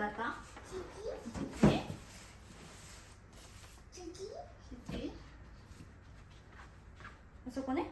받았다? 휴지? 예? 휴지? 휴지? そこね。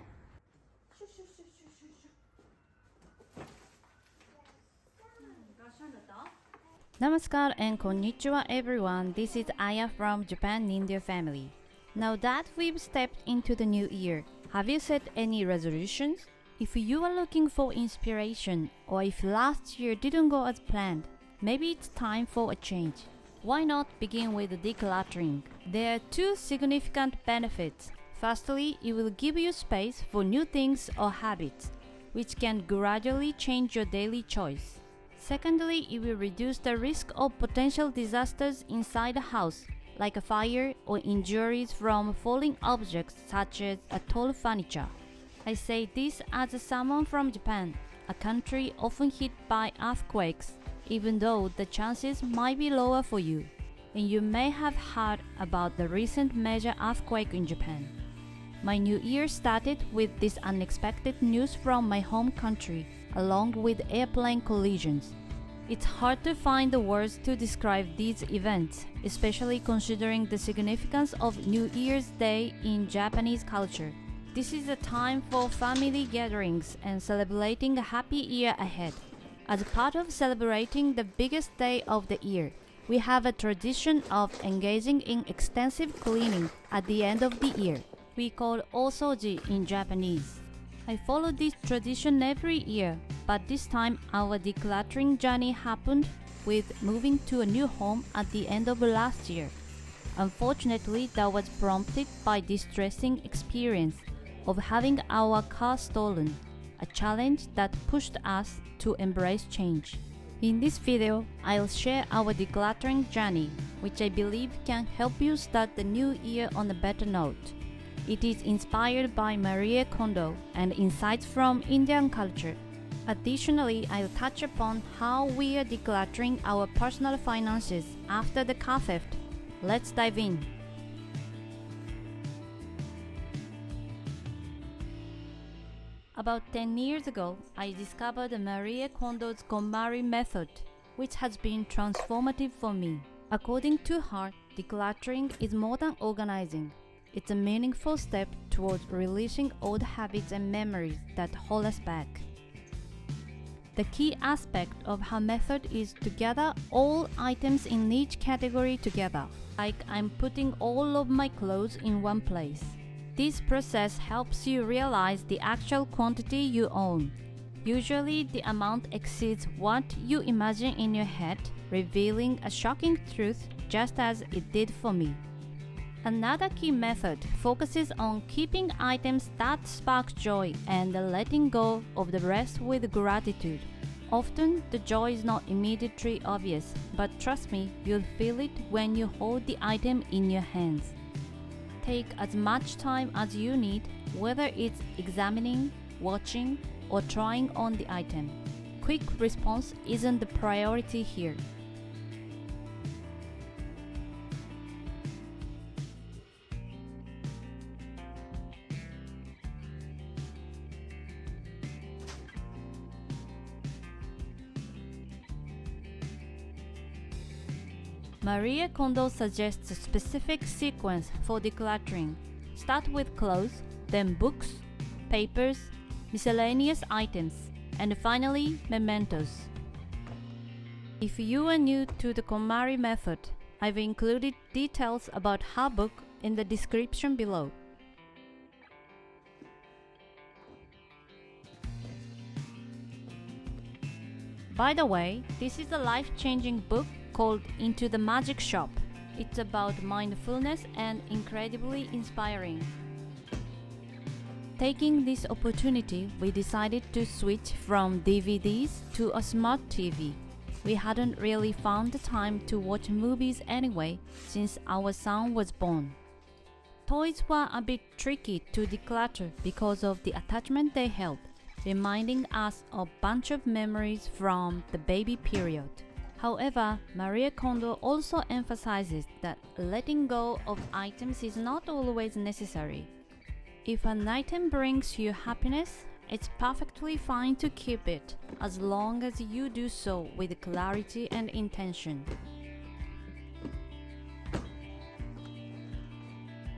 Namaskar and konnichiwa everyone. This is Aya from Japan Ninja Family. Now that we've stepped into the new year, have you set any resolutions? If you are looking for inspiration, or if last year didn't go as planned, maybe it's time for a change. Why not begin with decluttering? There are two significant benefits. Firstly, it will give you space for new things or habits, which can gradually change your daily choice. Secondly, it will reduce the risk of potential disasters inside the house, like a fire or injuries from falling objects such as a tall furniture. I say this as someone from Japan, a country often hit by earthquakes, even though the chances might be lower for you. And you may have heard about the recent major earthquake in Japan. My new year started with this unexpected news from my home country, along with airplane collisions. It's hard to find the words to describe these events, especially considering the significance of New Year's Day in Japanese culture. This is a time for family gatherings and celebrating a happy year ahead. As part of celebrating the biggest day of the year, we have a tradition of engaging in extensive cleaning at the end of the year. We call osoji in Japanese. I follow this tradition every year, but this time our decluttering journey happened with moving to a new home at the end of last year. Unfortunately, that was prompted by distressing experience of having our car stolen, a challenge that pushed us to embrace change. In this video, I'll share our decluttering journey, which I believe can help you start the new year on a better note. It is inspired by Marie Kondo and insights from Indian culture. Additionally, I'll touch upon how we are decluttering our personal finances after the car theft. Let's dive in. About 10 years ago, I discovered Marie Kondo's KonMari method, which has been transformative for me. According to her, decluttering is more than organizing. It's a meaningful step towards releasing old habits and memories that hold us back. The key aspect of her method is to gather all items in each category together, like I'm putting all of my clothes in one place. This process helps you realize the actual quantity you own. Usually, the amount exceeds what you imagine in your head, revealing a shocking truth just as it did for me. Another key method focuses on keeping items that spark joy and letting go of the rest with gratitude. Often, the joy is not immediately obvious, but trust me, you'll feel it when you hold the item in your hands. Take as much time as you need, whether it's examining, watching, or trying on the item. Quick response isn't the priority here. Marie Kondo suggests a specific sequence for decluttering. Start with clothes, then books, papers, miscellaneous items, and finally mementos. If you are new to the KonMari method, I've included details about her book in the description below. By the way, this is a life-changing book called Into the Magic Shop. It's about mindfulness and incredibly inspiring. Taking this opportunity, we decided to switch from DVDs to a smart TV. We hadn't really found the time to watch movies anyway since our son was born. Toys were a bit tricky to declutter because of the attachment they held, reminding us of a bunch of memories from the baby period. However, Marie Kondo also emphasizes that letting go of items is not always necessary. If an item brings you happiness it's perfectly fine to keep it, as long as you do so with clarity and intention.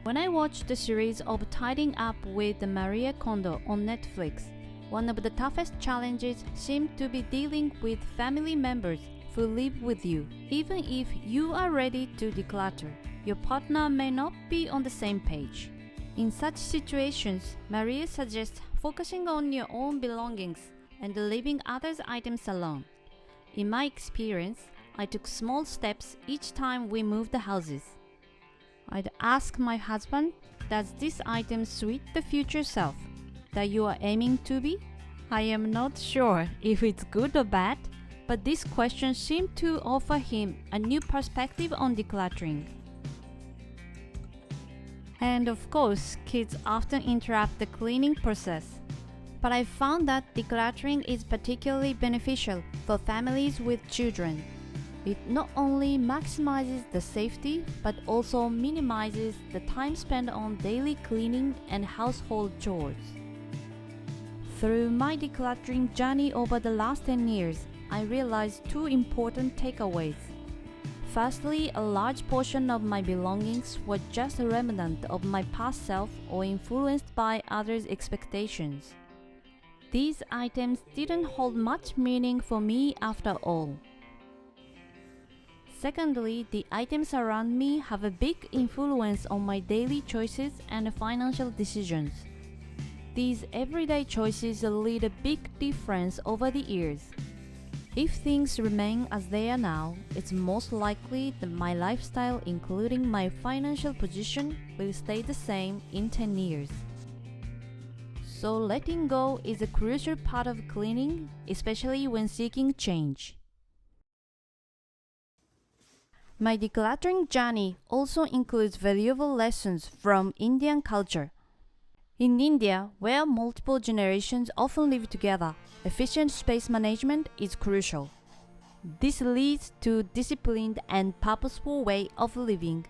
When I watched the series of Tidying Up with Maria Kondo on Netflix, one of the toughest challenges seemed to be dealing with family members who live with you. Even if you are ready to declutter, your partner may not be on the same page. In such situations, Maria suggests focusing on your own belongings and leaving others' items alone. In my experience, I took small steps each time we moved the houses. I'd ask my husband, does this item suit the future self that you are aiming to be? I am not sure if it's good or bad, but this question seemed to offer him a new perspective on decluttering. And of course, kids often interrupt the cleaning process. But I found that decluttering is particularly beneficial for families with children. It not only maximizes the safety, but also minimizes the time spent on daily cleaning and household chores. Through my decluttering journey over the last 10 years, I realized two important takeaways. Firstly, a large portion of my belongings were just a remnant of my past self or influenced by others' expectations. These items didn't hold much meaning for me after all. Secondly, the items around me have a big influence on my daily choices and financial decisions. These everyday choices lead a big difference over the years. If things remain as they are now, it's most likely that my lifestyle, including my financial position, will stay the same in 10 years. So letting go is a crucial part of cleaning, especially when seeking change. My decluttering journey also includes valuable lessons from Indian culture. In India, where multiple generations often live together, efficient space management is crucial. This leads to a disciplined and purposeful way of living.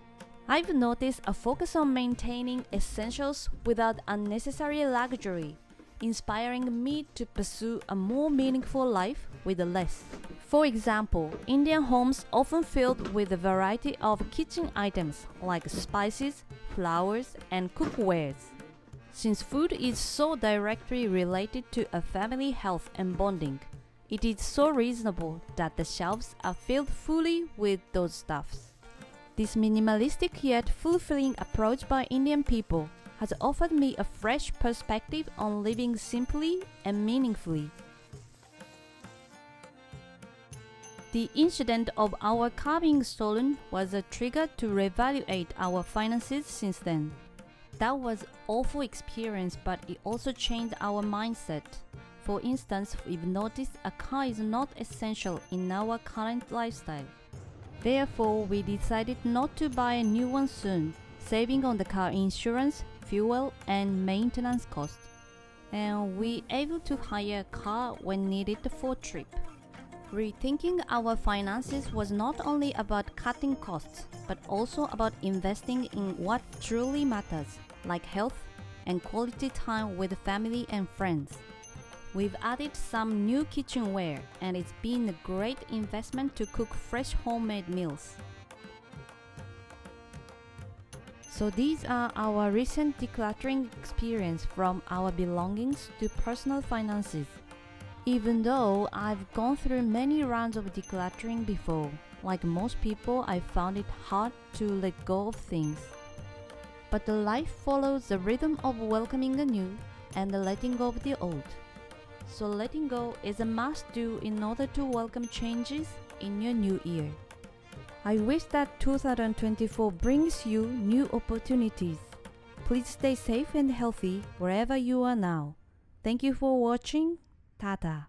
I've noticed a focus on maintaining essentials without unnecessary luxury, inspiring me to pursue a more meaningful life with less. For example, Indian homes often filled with a variety of kitchen items like spices, flowers, and cookwares. Since food is so directly related to a family health and bonding, it is so reasonable that the shelves are filled fully with those stuffs. This minimalistic yet fulfilling approach by Indian people has offered me a fresh perspective on living simply and meaningfully. The incident of our car being stolen was a trigger to reevaluate our finances since then. That was an awful experience, but it also changed our mindset. For instance, we've noticed a car is not essential in our current lifestyle. Therefore, we decided not to buy a new one soon, saving on the car insurance, fuel, and maintenance costs. And we were able to hire a car when needed for a trip. Rethinking our finances was not only about cutting costs, but also about investing in what truly matters, like health and quality time with family and friends. We've added some new kitchenware, and it's been a great investment to cook fresh homemade meals. So these are our recent decluttering experience, from our belongings to personal finances. Even though I've gone through many rounds of decluttering before, like most people, I found it hard to let go of things. But the life follows the rhythm of welcoming the new and the letting go of the old. So letting go is a must-do in order to welcome changes in your new year. I wish that 2024 brings you new opportunities. Please stay safe and healthy wherever you are now. Thank you for watching. Tata.